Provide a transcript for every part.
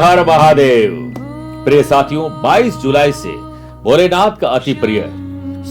हर महादेव। प्रिय साथियों, 22 जुलाई से भोलेनाथ का अति प्रिय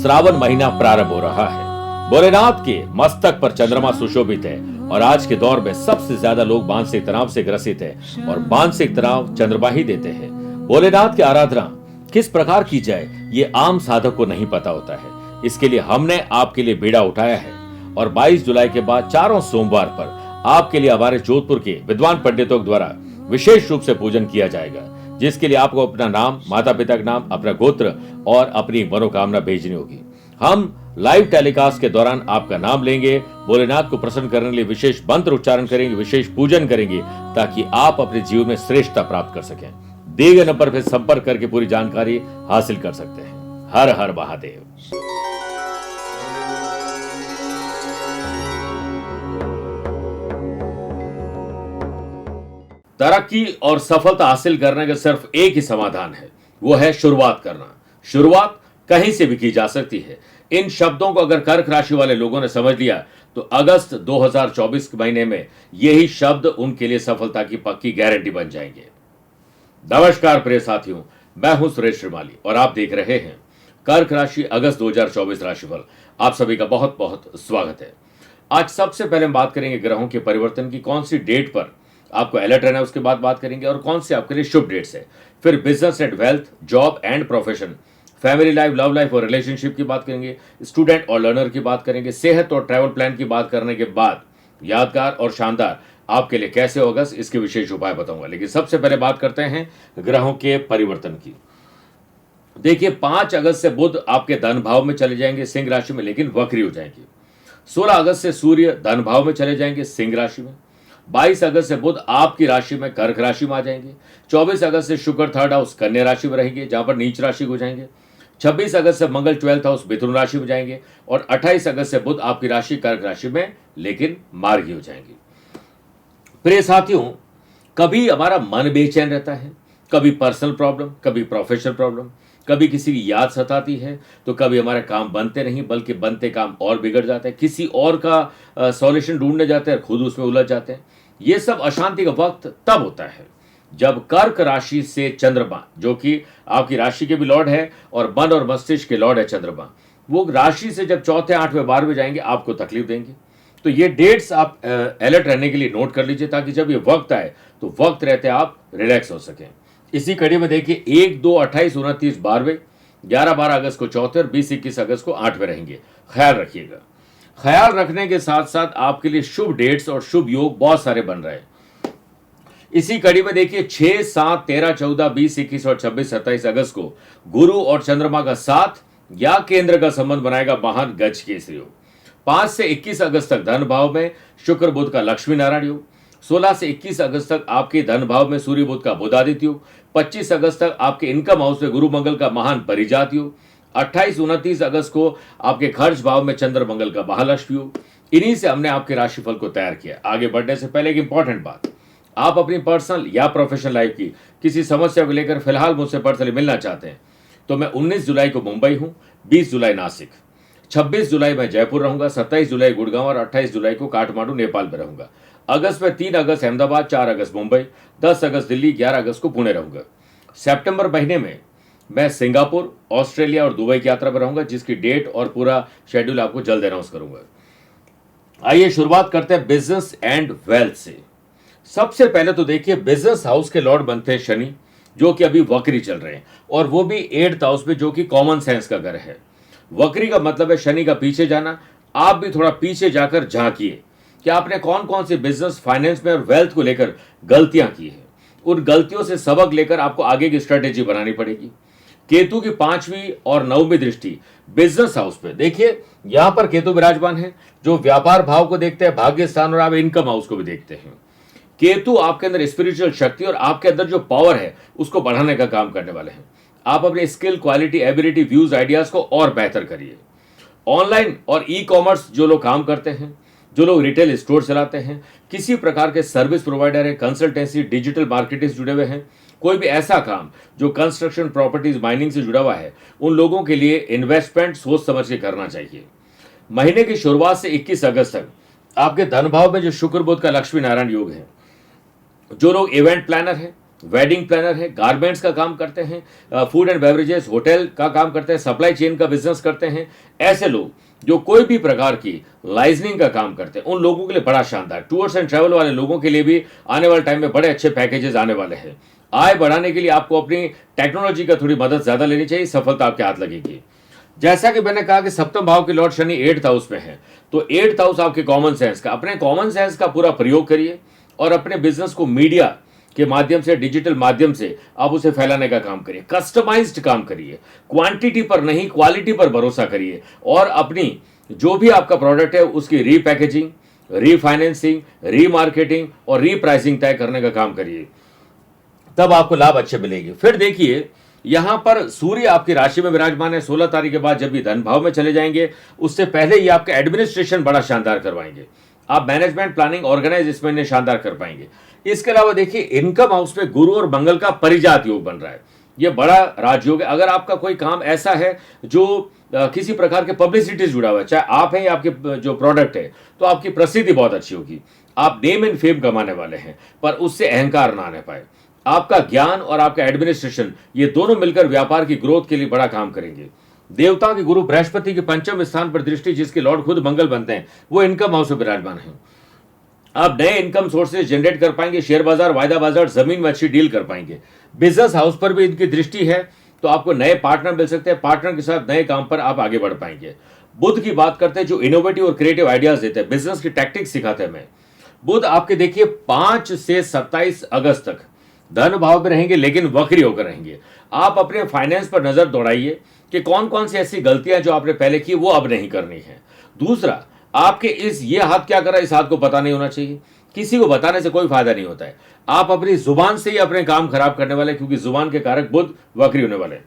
श्रावण महीना प्रारंभ हो रहा है। भोलेनाथ के मस्तक पर चंद्रमा सुशोभित है और आज के दौर में सबसे ज्यादा लोग मानसिक तनाव से ग्रसित है और मानसिक तनाव चंद्रमा ही देते हैं। भोलेनाथ की आराधना किस प्रकार की जाए ये आम साधक को नहीं पता होता है। इसके लिए हमने आपके लिए बीड़ा उठाया है और 22 जुलाई के बाद चारों सोमवार पर आपके लिए हमारे जोधपुर के विद्वान पंडितों द्वारा विशेष रूप से पूजन किया जाएगा, जिसके लिए आपको अपना नाम, माता पिता का नाम, अपना गोत्र और अपनी मनोकामना भेजनी होगी। हम लाइव टेलीकास्ट के दौरान आपका नाम लेंगे, भोलेनाथ को प्रसन्न करने के लिए विशेष मंत्र उच्चारण करेंगे, विशेष पूजन करेंगे ताकि आप अपने जीवन में श्रेष्ठता प्राप्त कर सकें। दिए गए नंबर पर संपर्क करके पूरी जानकारी हासिल कर सकते हैं। हर हर महादेव। तरक्की और सफलता हासिल करने का सिर्फ एक ही समाधान है, वो है शुरुआत करना। शुरुआत कहीं से भी की जा सकती है। इन शब्दों को अगर कर्क राशि वाले लोगों ने समझ लिया तो अगस्त 2024 के महीने में यही शब्द उनके लिए सफलता की पक्की गारंटी बन जाएंगे। नमस्कार प्रिय साथियों, मैं हूं सुरेश श्रीमाली और आप देख रहे हैं कर्क राशि अगस्त 2024 राशिफल। आप सभी का बहुत बहुत स्वागत है। आज सबसे पहले हम बात करेंगे ग्रहों के परिवर्तन की, कौन सी डेट पर आपको अलर्ट रहना है उसके बाद बात करेंगे और कौन से आपके लिए शुभ डेट्स है। फिर business and wealth, job and profession, family life, love life और रिलेशनशिप की बात करेंगे, स्टूडेंट और लर्नर की बात करेंगे, सेहत और ट्रैवल प्लान की बात करने के बाद यादगार और शानदार आपके लिए कैसे होगा इसके विशेष उपाय बताऊंगा। लेकिन सबसे पहले बात करते हैं ग्रहों के परिवर्तन की। देखिए, 5 अगस्त से बुध आपके धन भाव में चले जाएंगे सिंह राशि में, लेकिन वक्री हो जाएंगे। 16 अगस्त से सूर्य धन भाव में चले जाएंगे सिंह राशि में। 22 अगस्त से बुध आपकी राशि में कर्क राशि में आ जाएंगे। 24 अगस्त से शुक्र थर्ड हाउस कन्या राशि में रहेंगे, जहां पर नीच राशि हो जाएंगे। 26 अगस्त से मंगल 12th हाउस मिथुन राशि में जाएंगे और 28 अगस्त से बुध आपकी राशि कर्क राशि में लेकिन मार्गी हो जाएंगे। प्रिय साथियों, कभी हमारा मन बेचैन रहता है, कभी पर्सनल प्रॉब्लम, कभी प्रोफेशनल प्रॉब्लम, कभी किसी की याद सताती है, तो कभी हमारे काम बनते नहीं बल्कि बनते काम और बिगड़ जाते हैं, किसी और का सॉल्यूशन ढूंढने जाते हैं, खुद उसमें उलझ जाते हैं। ये सब अशांति का वक्त तब होता है जब कर्क राशि से चंद्रमा, जो कि आपकी राशि के भी लॉर्ड है और मन और मस्तिष्क के लॉर्ड है चंद्रमा, वो राशि से जब चौथे, 8वें, 12वें जाएंगे आपको तकलीफ देंगे। तो ये डेट्स आप अलर्ट रहने के लिए नोट कर लीजिए ताकि जब ये वक्त आए तो वक्त रहते आप रिलैक्स हो सकें। इसी कड़ी में देखिए 1, 2, 28, 29, 12वें, 11, 12 अगस्त को चौथे और 20, 21 अगस्त को 8वें रहेंगे। ख्याल रखिएगा। ख्याल रखने के साथ साथ आपके लिए शुभ डेट्स और शुभ योग बहुत सारे बन रहे हैं। इसी कड़ी में देखिए 6, 7, 13, 14, 20, 21 और 26, 27 अगस्त को गुरु और चंद्रमा का साथ या केंद्र का संबंध बनाएगा महान गज केसरी योग। 5 से 21 अगस्त तक धन भाव में शुक्र बुध का लक्ष्मी नारायण योग। 16 से 21 अगस्त तक आपके धन भाव में सूर्य बुध का बुधादित्य योग। 25 अगस्त तक आपके इनकम हाउस में गुरु मंगल का महान परिजात योग। 28, 29 अगस्त को आपके खर्च भाव में चंद्र मंगल का महालक्ष्मी योग। इन्हीं से हमने आपके राशिफल को तैयार किया। आगे बढ़ने से पहले एक इंपॉर्टेंट बात, आप अपनी पर्सनल या प्रोफेशनल लाइफ की किसी समस्या को लेकर फिलहाल मुझसे पर्सनली मिलना चाहते हैं तो मैं 19 जुलाई को मुंबई हूं, 20 जुलाई नासिक, 26 जुलाई में जयपुर रहूंगा, 27 जुलाई गुड़गांव और 28 जुलाई को काठमांडू नेपाल में रहूंगा। अगस्त में 3 अगस्त अहमदाबाद, 4 अगस्त मुंबई, 10 अगस्त दिल्ली, 11 अगस्त को पुणे रहूंगा। सितंबर महीने में मैं सिंगापुर, ऑस्ट्रेलिया और दुबई की यात्रा पर रहूंगा, जिसकी डेट और पूरा शेड्यूल आपको जल्द अनाउंस करूंगा। आइए शुरुआत करते हैं बिजनेस एंड वेल्थ से। सबसे पहले तो देखिए, बिजनेस हाउस के लॉर्ड बनते हैं शनि, जो कि अभी वक्री चल रहे हैं और वो भी 8th हाउस में, जो कि कॉमन सेंस का घर है। वक्री का मतलब है शनि का पीछे जाना। आप भी थोड़ा पीछे जाकर झांकिए कि आपने कौन कौन से बिजनेस, फाइनेंस में और वेल्थ को लेकर गलतियां की है। उन गलतियों से सबक लेकर आपको आगे की स्ट्रेटेजी बनानी पड़ेगी। केतु की 5वीं और 9वीं दृष्टि बिजनेस हाउस पे, देखिए यहां पर केतु विराजमान है, जो व्यापार भाव को देखते हैं, भाग्य स्थान और आप इनकम हाउस को भी देखते हैं। केतु आपके अंदर स्पिरिचुअल शक्ति और आपके अंदर जो पावर है उसको बढ़ाने का काम करने वाले हैं। आप अपने skill, quality, ability, views, ideas को और बेहतर करिए। ऑनलाइन और ई कॉमर्स जो लोग काम करते हैं, जो लोग रिटेल स्टोर चलाते हैं, किसी प्रकार के सर्विस प्रोवाइडर है, कंसल्टेंसी, डिजिटल मार्केटिंग जुड़े हुए हैं, कोई भी ऐसा काम जो कंस्ट्रक्शन, प्रॉपर्टीज, माइनिंग से जुड़ा हुआ है, उन लोगों के लिए इन्वेस्टमेंट सोच समझ के करना चाहिए। महीने की शुरुआत से 21 अगस्त तक आपके धन भाव में जो शुक्र बुध का लक्ष्मी नारायण योग है, जो लोग इवेंट प्लानर हैं, वेडिंग प्लानर है, गारमेंट्स का काम करते हैं, फूड एंड बेवरेजेस, होटल का काम करते हैं, सप्लाई चेन का बिजनेस करते हैं, ऐसे लोग जो कोई भी प्रकार की लाइजनिंग का काम करते हैं, उन लोगों के लिए बड़ा शानदार। टूर्स एंड ट्रैवल वाले लोगों के लिए भी आने वाले टाइम में बड़े अच्छे पैकेजेस आने वाले हैं। आय बढ़ाने के लिए आपको अपनी टेक्नोलॉजी का थोड़ी मदद ज्यादा लेनी चाहिए, सफलता आपके हाथ लगेगी। जैसा कि मैंने कहा कि सप्तम भाव के लॉर्ड शनि 8th हाउस में है, तो 8th हाउस आपके कॉमन सेंस का, अपने कॉमन सेंस का पूरा प्रयोग करिए और अपने बिजनेस को मीडिया के माध्यम से, डिजिटल माध्यम से आप उसे फैलाने का काम करिए। कस्टमाइज्ड काम करिए, क्वांटिटी पर नहीं क्वालिटी पर भरोसा करिए और अपनी जो भी आपका प्रोडक्ट है उसकी रीपैकेजिंग, रीफाइनेंसिंग, रीमार्केटिंग और रीप्राइसिंग तय करने का काम करिए, तब आपको लाभ अच्छे मिलेंगे। फिर देखिए यहां पर सूर्य आपकी राशि में विराजमान है। 16 तारीख के बाद जब भी धन भाव में चले जाएंगे, उससे पहले ही आपका एडमिनिस्ट्रेशन बड़ा शानदार करवाएंगे। आप मैनेजमेंट, प्लानिंग, ऑर्गेनाइज इसमें इन्हें शानदार कर पाएंगे। इसके अलावा देखिए इनकम हाउस में गुरु और मंगल का परिजात योग बन रहा है, ये बड़ा राजयोग है। अगर आपका कोई काम ऐसा है जो किसी प्रकार के पब्लिसिटी से जुड़ा हुआ है, चाहे आप हैं या आपके जो प्रोडक्ट है, तो आपकी प्रसिद्धि बहुत अच्छी होगी। आप नेम एंड फेम कमाने वाले हैं, पर उससे अहंकार ना आने पाए। आपका ज्ञान और आपका एडमिनिस्ट्रेशन, ये दोनों मिलकर व्यापार की ग्रोथ के लिए बड़ा काम करेंगे। देवताओं के गुरु बृहस्पति के पंचम स्थान पर दृष्टि, जिसके लॉर्ड खुद मंगल बनते हैं, वो इनकम हाउस में विराजमान है। आप नए इनकम सोर्सेज जनरेट कर पाएंगे, शेयर बाजार, वायदा बाजार, जमीन में अच्छी डील कर पाएंगे। बिजनेस हाउस पर भी इनकी दृष्टि है, तो आपको नए पार्टनर मिल सकते हैं। पार्टनर के साथ नए काम पर आप आगे बढ़ पाएंगे। बुध की बात करते हैं, जो इनोवेटिव और क्रिएटिव आइडियाज देते हैं, बिजनेस की टैक्टिक्स सिखाते हैं। बुध आपके देखिए 5 से 27 अगस्त तक धन भाव में रहेंगे, लेकिन वक्री होकर रहेंगे। आप अपने फाइनेंस पर नजर दौड़ाइए कि कौन कौन सी ऐसी गलतियां जो आपने पहले की वो अब नहीं करनी है। दूसरा, आपके ये हाथ क्या कर रहा है, इस हाथ को पता नहीं होना चाहिए। किसी को बताने से कोई फायदा नहीं होता है। आप अपनी जुबान से ही अपने काम खराब करने वाले, क्योंकि जुबान के कारक बुध वक्री होने वाले।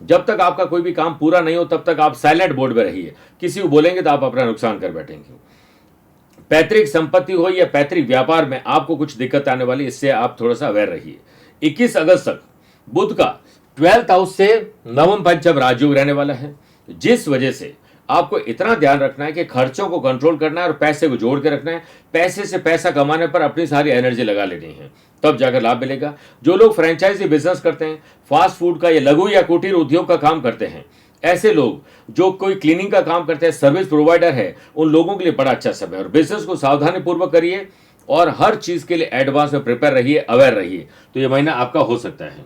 जब तक आपका कोई भी काम पूरा नहीं हो तब तक आप साइलेंट बोर्ड में रहिए। किसी को बोलेंगे तो आप अपना नुकसान कर बैठेंगे। पैतृक संपत्ति हो या पैतृक व्यापार में आपको कुछ दिक्कत आने वाली, इससे आप थोड़ा सा अवेयर रहिए। 21 अगस्त तक बुध का 12th हाउस से नवम पंचम राजयोग रहने वाला है, जिस वजह से आपको इतना ध्यान रखना है कि खर्चों को कंट्रोल करना है और पैसे को जोड़ के रखना है। पैसे से पैसा कमाने पर अपनी सारी एनर्जी लगा लेनी है, तब जाकर लाभ मिलेगा। जो लोग फ्रेंचाइजी बिजनेस करते हैं, फास्ट फूड का या लघु या कुटीर उद्योग का काम करते हैं, ऐसे लोग जो कोई क्लीनिंग का काम करते हैं, सर्विस प्रोवाइडर है, उन लोगों के लिए बड़ा अच्छा समय। और बिजनेस को सावधानी पूर्वक करिए और हर चीज के लिए एडवांस में प्रिपेयर रहिए, अवेयर रहिए, तो ये महीना आपका हो सकता है।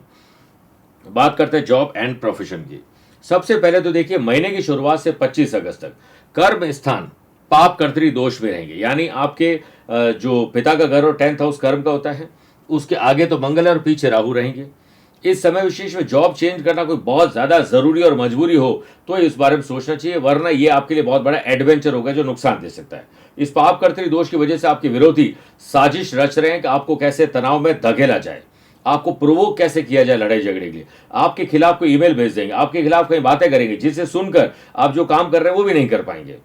बात करते हैं जॉब एंड प्रोफेशन की। सबसे पहले तो देखिए महीने की शुरुआत से 25 अगस्त तक कर्म स्थान पाप कर्तरी दोष में रहेंगे, यानी आपके जो पिता का घर और 10th हाउस कर्म का होता है, उसके आगे तो मंगल है और पीछे राहु रहेंगे। इस समय विशेष में जॉब चेंज करना कोई बहुत ज्यादा जरूरी और मजबूरी हो तो इस बारे में सोचना चाहिए, वरना ये आपके लिए बहुत बड़ा एडवेंचर होगा जो नुकसान दे सकता है। इस पाप कर्तरी दोष की वजह से आपके विरोधी साजिश रच रहे हैं कि आपको कैसे तनाव में धकेला जाए, आपको प्रोवोक कैसे किया जाए लड़ाई झगड़े के लिए। आपके खिलाफ कोई ईमेल भेज देंगे, आपके खिलाफ कई बातें करेंगे, जिसे सुनकर आप जो काम कर रहे हैं वो भी नहीं कर पाएंगे।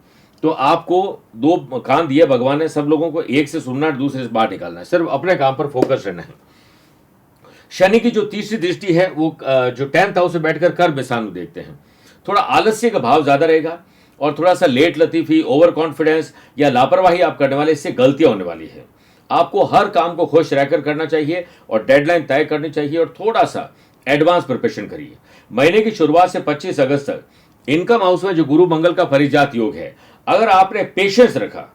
तो आपको 2 कान दिए भगवान ने सब लोगों को, एक से सुनना है, दूसरे से बाहर निकालना है, सिर्फ अपने काम पर फोकस रहना है। शनि की जो तीसरी दृष्टि है वो जो 10th हाउस में बैठकर कर्म स्थान को देखते हैं। थोड़ा आलस्य का भाव ज्यादा रहेगा और थोड़ा सा लेट लतीफी, ओवर कॉन्फिडेंस या लापरवाही आप करने वाले, इससे गलतियां होने वाली है। आपको हर काम को खुश रहकर करना चाहिए और डेडलाइन तय करनी चाहिए और थोड़ा सा एडवांस प्रिपरेशन करिए। महीने की शुरुआत से 25 अगस्त तक इनकम हाउस में जो गुरु मंगल का परिजात योग है, अगर आपने पेशेंस रखा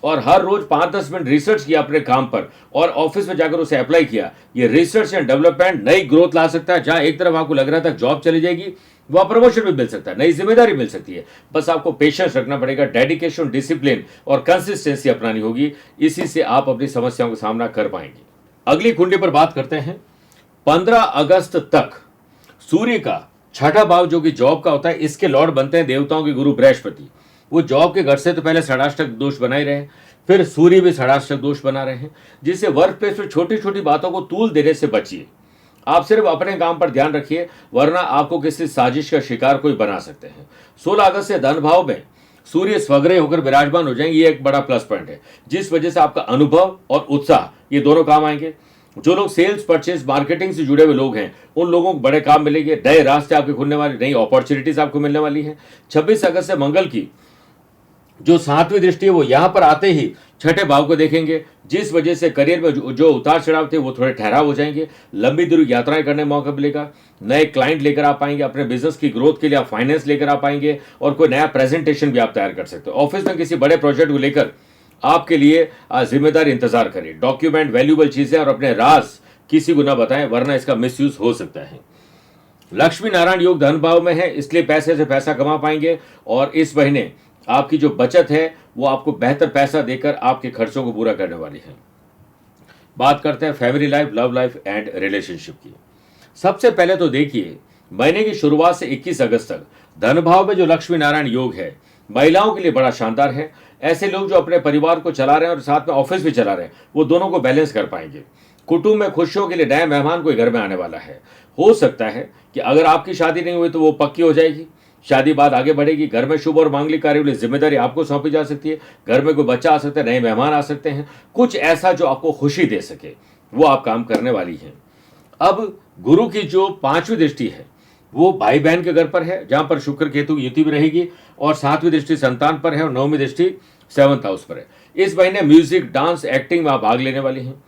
और हर रोज 5-10 मिनट रिसर्च किया अपने काम पर और ऑफिस में जाकर उसे अप्लाई किया, ये रिसर्च एंड डेवलपमेंट नई ग्रोथ ला सकता है। जहां एक तरफ आपको लग रहा था जॉब चली जाएगी, वह प्रमोशन भी मिल सकता है, नई जिम्मेदारी मिल सकती है। बस आपको पेशेंस रखना पड़ेगा, डेडिकेशन, डिसिप्लिन और कंसिस्टेंसी अपनानी होगी। इसी से आप अपनी समस्याओं का सामना कर पाएंगे। अगली कुंडली पर बात करते हैं। 15 अगस्त तक सूर्य का 6ठा भाव जो कि जॉब का होता है, इसके लॉर्ड बनते हैं देवताओं के गुरु बृहस्पति। वो जॉब के घर से तो पहले षडाष्टक दोष बनाए रहे, फिर सूर्य भी षडाष्टक दोष बना रहे हैं, जिससे वर्क प्लेस में छोटी छोटी बातों को तूल देने से बचिए। आप सिर्फ अपने काम पर ध्यान रखिए, वरना आपको किसी साजिश का शिकार कोई बना सकते हैं। 16 अगस्त से धन भाव में सूर्य स्वग्रह होकर विराजमान हो जाएंगे, ये एक बड़ा प्लस पॉइंट है, जिस वजह से आपका अनुभव और उत्साह ये दोनों काम आएंगे। जो लोग सेल्स, परचेज, मार्केटिंग से जुड़े हुए लोग हैं, उन लोगों को बड़े काम मिलेंगे, नए रास्ते आपके खुलने वाले, नई अपॉर्चुनिटीज आपको मिलने वाली है। 26 अगस्त से मंगल की जो 7वीं दृष्टि है वो यहां पर आते ही छठे भाव को देखेंगे, जिस वजह से करियर में जो उतार चढ़ाव थे वो थोड़े ठहराव हो जाएंगे। लंबी दूरी यात्राएं करने का मौका मिलेगा, नए क्लाइंट लेकर आ पाएंगे, अपने बिजनेस की ग्रोथ के लिए आप फाइनेंस लेकर आ पाएंगे और कोई नया प्रेजेंटेशन भी आप तैयार कर सकते हो। ऑफिस में किसी बड़े प्रोजेक्ट को लेकर आपके लिए जिम्मेदारी इंतजार करें। डॉक्यूमेंट, वैल्यूएबल चीजें और अपने राज किसी को ना बताएं, वरना इसका मिसयूज हो सकता है। लक्ष्मी नारायण योग धन भाव में है, इसलिए पैसे से पैसा कमा पाएंगे और इस महीने आपकी जो बचत है वो आपको बेहतर पैसा देकर आपके खर्चों को पूरा करने वाली है। बात करते हैं family life, love life and relationship की। सबसे पहले तो देखिए, महीने की शुरुआत से 21 अगस्त तक धन भाव में जो लक्ष्मी नारायण योग है महिलाओं के लिए बड़ा शानदार है। ऐसे लोग जो अपने परिवार को चला रहे हैं और साथ में ऑफिस भी चला रहे हैं, वो दोनों को बैलेंस कर पाएंगे। कुटुंब में खुशियों के लिए नया मेहमान कोई घर में आने वाला है। हो सकता है कि अगर आपकी शादी नहीं हुई तो वो पक्की हो जाएगी, शादी बाद आगे बढ़ेगी। घर में शुभ और मांगलिक कार्य वाली जिम्मेदारी आपको सौंपी जा सकती है। घर में कोई बच्चा आ सकता है, नए मेहमान आ सकते हैं, कुछ ऐसा जो आपको खुशी दे सके वो आप काम करने वाली हैं। अब गुरु की जो 5वीं दृष्टि है वो भाई बहन के घर पर है, जहां पर शुक्र केतु युति भी रहेगी, और 7वीं दृष्टि संतान पर है और 9वीं दृष्टि 7th हाउस पर है। इस महीने म्यूजिक, डांस, एक्टिंग में आप भाग लेने वाली हैं।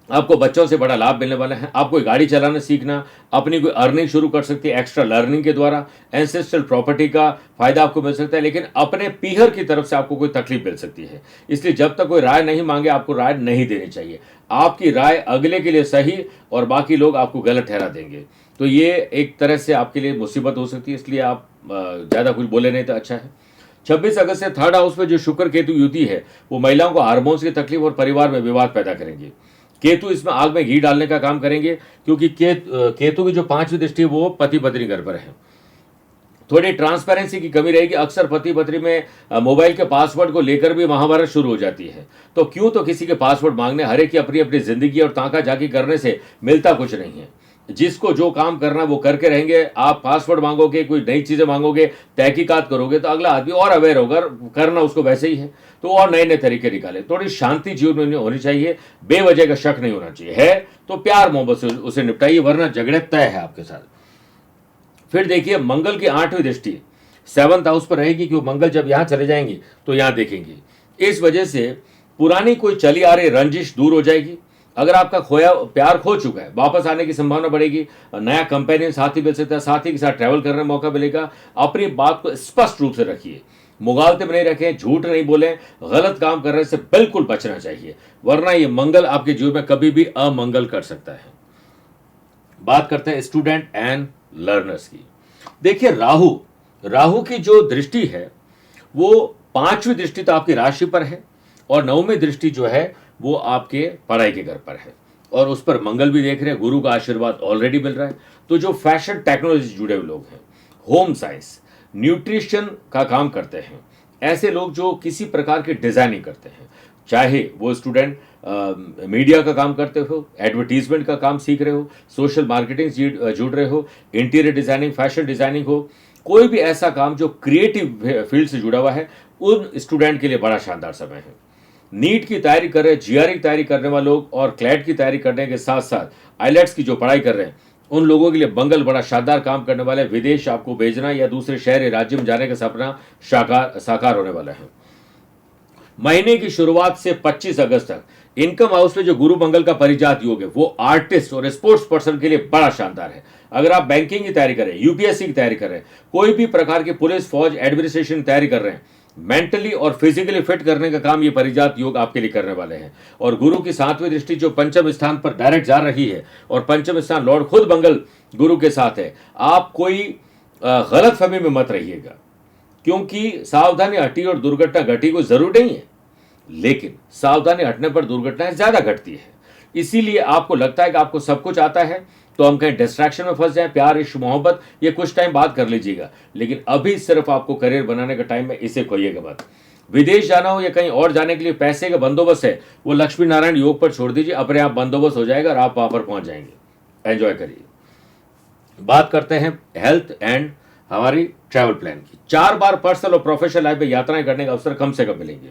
आपको बच्चों से बड़ा लाभ मिलने वाला है। आप कोई गाड़ी चलाना सीखना, अपनी कोई अर्निंग शुरू कर सकती है एक्स्ट्रा लर्निंग के द्वारा। एंसेस्ट्रल प्रॉपर्टी का फायदा आपको मिल सकता है, लेकिन अपने पीहर की तरफ से आपको कोई तकलीफ मिल सकती है। इसलिए जब तक कोई राय नहीं मांगे आपको राय नहीं देनी चाहिए। आपकी राय अगले के लिए सही और बाकी लोग आपको गलत ठहरा देंगे, तो ये एक तरह से आपके लिए मुसीबत हो सकती है। इसलिए आप ज़्यादा कुछ बोले नहीं तो अच्छा है। 26 अगस्त से 3rd हाउस में जो शुक्र केतु युति है वो महिलाओं को हार्मोन्स की तकलीफ और परिवार में विवाद पैदा करेंगे। केतु इसमें आग में घी डालने का काम करेंगे, क्योंकि केतु की जो 5वीं दृष्टि है वो पति पत्नी घर पर है। थोड़ी ट्रांसपेरेंसी की कमी रहेगी। अक्सर पति पत्नी में मोबाइल के पासवर्ड को लेकर भी महाभारत शुरू हो जाती है। तो क्यों तो किसी के पासवर्ड मांगने, हर एक की अपनी अपनी जिंदगी और ताका झाकी करने से मिलता कुछ नहीं है। जिसको जो काम करना वो करके रहेंगे। आप पासवर्ड मांगोगे, कोई नई चीजें मांगोगे, तहकीकात करोगे तो अगला आदमी और अवेयर होगा, करना उसको वैसे ही है, तो और नए नए तरीके निकाले। थोड़ी शांति जीवन में होनी चाहिए, बेवजह का शक नहीं होना चाहिए। है तो प्यार मोहब्बत से उसे निपटाइए, वरना झगड़े तय है आपके साथ। फिर देखिए, मंगल की 8वीं दृष्टि 7th हाउस पर रहेगी, क्योंकि मंगल जब यहां चले जाएंगे तो यहां देखेंगे। इस वजह से पुरानी कोई चली आ रही रंजिश दूर हो जाएगी। अगर आपका खोया प्यार खो चुका है, वापस आने की संभावना बढ़ेगी। नया कंपेनियन साथी मिल सकता है, साथी के साथ ट्रैवल करने का मौका मिलेगा। अपनी बात को स्पष्ट रूप से रखिए, मुगालते में नहीं रखें, झूठ नहीं बोलें, गलत काम करने से बिल्कुल बचना चाहिए, वरना ये मंगल आपके जीवन में कभी भी अमंगल कर सकता है। बात करते हैं स्टूडेंट एंड लर्नर्स की। देखिए, राहु की जो दृष्टि है वो 5वीं दृष्टि तो आपकी राशि पर है और 9वीं दृष्टि जो है वो आपके पढ़ाई के घर पर है, और उस पर मंगल भी देख रहे हैं। गुरु का आशीर्वाद ऑलरेडी मिल रहा है। तो जो फैशन टेक्नोलॉजी से जुड़े हुए लोग हैं, होम साइंस, न्यूट्रिशन का काम करते हैं, ऐसे लोग जो किसी प्रकार की डिजाइनिंग करते हैं, चाहे वो स्टूडेंट मीडिया का काम करते हो, एडवर्टीजमेंट का काम सीख रहे हो, सोशल मार्केटिंग जुड़ रहे हो, इंटीरियर डिजाइनिंग, फैशन डिजाइनिंग हो, कोई भी ऐसा काम जो क्रिएटिव फील्ड से जुड़ा हुआ है, उन स्टूडेंट के लिए बड़ा शानदार समय है। नीट की तैयारी कर रहे हैं, जीआरई की तैयारी करने वाले लोग और क्लैट की तैयारी करने के साथ साथ आईलेट्स की जो पढ़ाई कर रहे हैं, उन लोगों के लिए मंगल बड़ा शानदार काम करने वाला है। विदेश आपको भेजना या दूसरे शहर या राज्य में जाने का सपना साकार होने वाला है। महीने की शुरुआत से 25 अगस्त तक इनकम हाउस में जो गुरु मंगल का परिजात योग है वो आर्टिस्ट और स्पोर्ट्स पर्सन के लिए बड़ा शानदार है। अगर आप बैंकिंग की तैयारी कर रहे हैं, यूपीएससी की तैयारी कर रहे हैं, कोई भी प्रकार की पुलिस, फौज, एडमिनिस्ट्रेशन की तैयारी कर रहे हैं, मेंटली और फिजिकली फिट करने का काम ये परिजात योग आपके लिए करने वाले हैं। और गुरु की 7वीं दृष्टि जो पंचम स्थान पर डायरेक्ट जा रही है, और पंचम स्थान लॉर्ड खुद मंगल गुरु के साथ है। आप कोई गलत फहमी में मत रहिएगा, क्योंकि सावधानी हटी और दुर्घटना घटी कोई जरूरी नहीं है, लेकिन सावधानी हटने पर दुर्घटनाएं ज्यादा घटती है। इसीलिए आपको लगता है कि आपको सब कुछ आता है, तो हम कहीं डिस्ट्रैक्शन में फंस जाएं। प्यार, इश्क, मोहब्बत ये कुछ टाइम बाद कर लीजिएगा, लेकिन अभी सिर्फ आपको करियर बनाने का टाइम है, इसे खोइएगा मत। विदेश जाना हो या कहीं और जाने के लिए पैसे का बंदोबस्त है, वो लक्ष्मी नारायण योग पर छोड़ दीजिए, अपने आप बंदोबस्त हो जाएगा और आप वहां पर पहुंच जाएंगे। एंजॉय करिए। बात करते हैं हेल्थ एंड हमारी ट्रैवल प्लान की। 4 बार पर्सनल और प्रोफेशनल लाइफ में यात्राएं करने का अवसर कम से कम मिलेंगे।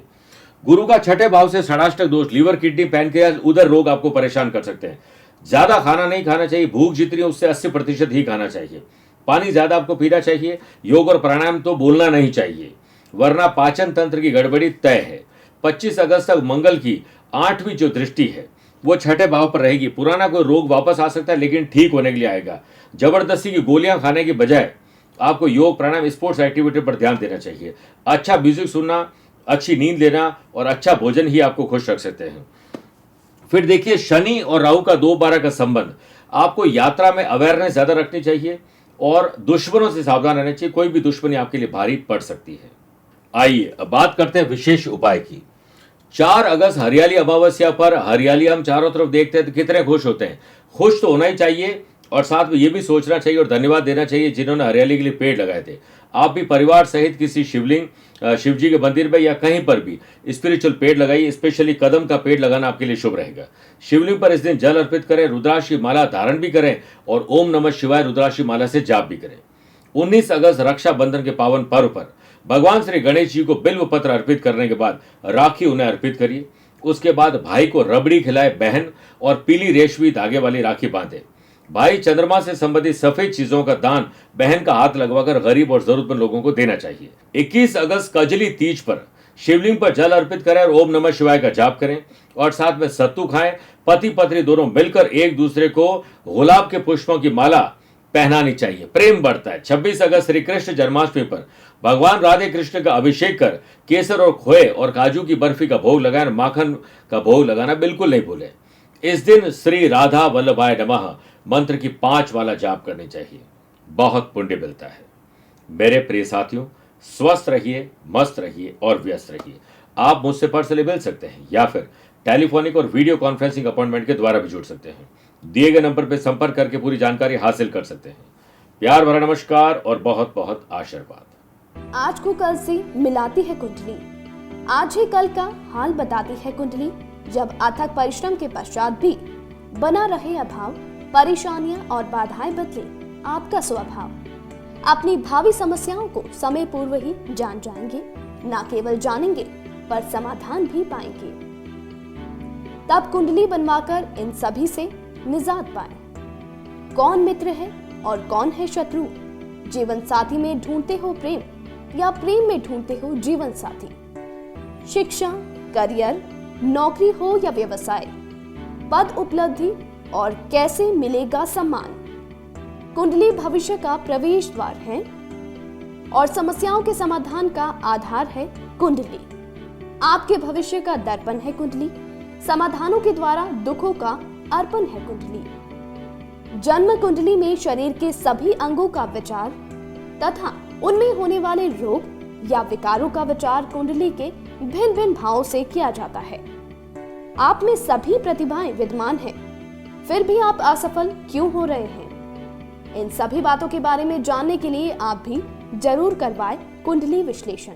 गुरु का 6ठे भाव से षडाष्टक दोष, लीवर, किडनी, पैनक्रियाज, उदर रोग आपको परेशान कर सकते हैं। ज्यादा खाना नहीं खाना चाहिए, भूख जितनी उससे 80% ही खाना चाहिए। पानी ज्यादा आपको पीना चाहिए। योग और प्राणायाम तो बोलना नहीं चाहिए, वरना पाचन तंत्र की गड़बड़ी तय है। 25 अगस्त तक मंगल की 8वीं जो दृष्टि है वो छठे भाव पर रहेगी। पुराना कोई रोग वापस आ सकता है, लेकिन ठीक होने के लिए आएगा। जबरदस्ती की गोलियां खाने की बजाय आपको योग, प्राणायाम, स्पोर्ट्स एक्टिविटी पर ध्यान देना चाहिए। अच्छा म्यूजिक सुनना, अच्छी नींद लेना और अच्छा भोजन ही आपको खुश रख सकते हैं। फिर देखिए, शनि और राहु का 2-12 का संबंध। आपको यात्रा में अवेयरनेस ज्यादा रखनी चाहिए और दुश्मनों से सावधान रहना चाहिए। कोई भी दुश्मनी आपके लिए भारी पड़ सकती है। आइए अब बात करते हैं विशेष उपाय की। 4 अगस्त हरियाली अमावस्या पर हरियाली हम चारों तरफ देखते हैं तो कितने खुश होते हैं। खुश तो होना ही चाहिए और साथ में ये भी सोचना चाहिए और धन्यवाद देना चाहिए जिन्होंने हरियाली के लिए पेड़ लगाए थे। आप भी परिवार सहित किसी शिवलिंग, शिव जी के मंदिर में या कहीं पर भी स्पिरिचुअल पेड़ लगाइए। स्पेशली कदम का पेड़ लगाना आपके लिए शुभ रहेगा। शिवलिंग पर इस दिन जल अर्पित करें, रुद्राक्ष की माला धारण भी करें और ओम नमः शिवाय रुद्राक्ष की माला से जाप भी करें। 19 अगस्त रक्षाबंधन के पावन पर्व पर भगवान श्री गणेश जी को बिल्व पत्र अर्पित करने के बाद राखी उन्हें अर्पित करिए। उसके बाद भाई को रबड़ी खिलाए बहन और पीली रेशमी धागे वाली राखी बांधे। भाई चंद्रमा से संबंधित सफेद चीजों का दान बहन का हाथ लगवाकर गरीब और जरूरतमंद लोगों को देना चाहिए। 21 अगस्त कजली तीज पर शिवलिंग पर जल अर्पित करें और ओम नमः शिवाय का जाप करें और साथ में सत्तू खाएं। पति पत्नी दोनों मिलकर एक दूसरे को गुलाब के पुष्पों की माला पहनानी चाहिए, प्रेम बढ़ता है। 26 अगस्त श्री कृष्ण जन्माष्टमी पर भगवान राधे कृष्ण का अभिषेक कर केसर और खोए और काजू की बर्फी का भोग लगाना, माखन का भोग लगाना बिल्कुल नहीं भूलें। इस दिन श्री राधा वल्लभाय नमः मंत्र की 5 माला जाप करनी चाहिए, बहुत पुण्य मिलता है। मेरे प्रिय साथियों, स्वस्थ रहिए, मस्त रहिए और व्यस्त रहिए। आप मुझसे पर्सनली मिल सकते हैं या फिर टेलीफोनिक और वीडियो कॉन्फ्रेंसिंग अपॉइंटमेंट के द्वारा भी जुड़ सकते हैं। दिए गए नंबर पर संपर्क करके पूरी जानकारी हासिल कर सकते हैं। प्यार भरा नमस्कार और बहुत बहुत आशीर्वाद। आज को कल से मिलाती है कुंडली, आज ही कल का हाल बताती है कुंडली। जब अथक परिश्रम के पश्चात भी बना रहे अभाव, परेशानियां और बाधाएं बदले आपका स्वभाव, अपनी भावी समस्याओं को समय पूर्व ही जान जाएंगे। न केवल जानेंगे पर समाधान भी पाएंगे। तब कुंडली बनवाकर इन सभी से निजात पाएं। कौन मित्र है और कौन है शत्रु? जीवन साथी में ढूंढते हो प्रेम या प्रेम में ढूंढते हो जीवन साथी? शिक्षा, करियर, नौकरी हो या व्यवसाय, पद उपलब्धि और कैसे मिलेगा सम्मान? कुंडली भविष्य का प्रवेश द्वार है और समस्याओं के समाधान का आधार है कुंडली। आपके भविष्य का दर्पण है कुंडली, समाधानों के द्वारा दुखों का अर्पण है कुंडली। जन्म कुंडली में शरीर के सभी अंगों का विचार तथा उनमें होने वाले रोग या विकारों का विचार कुंडली के भिन्न भिन्न भावों से किया जाता है। आप में सभी प्रतिभाएं विद्यमान हैं, फिर भी आप असफल क्यों हो रहे हैं? इन सभी बातों के बारे में जानने के लिए आप भी जरूर करवाएं कुंडली विश्लेषण।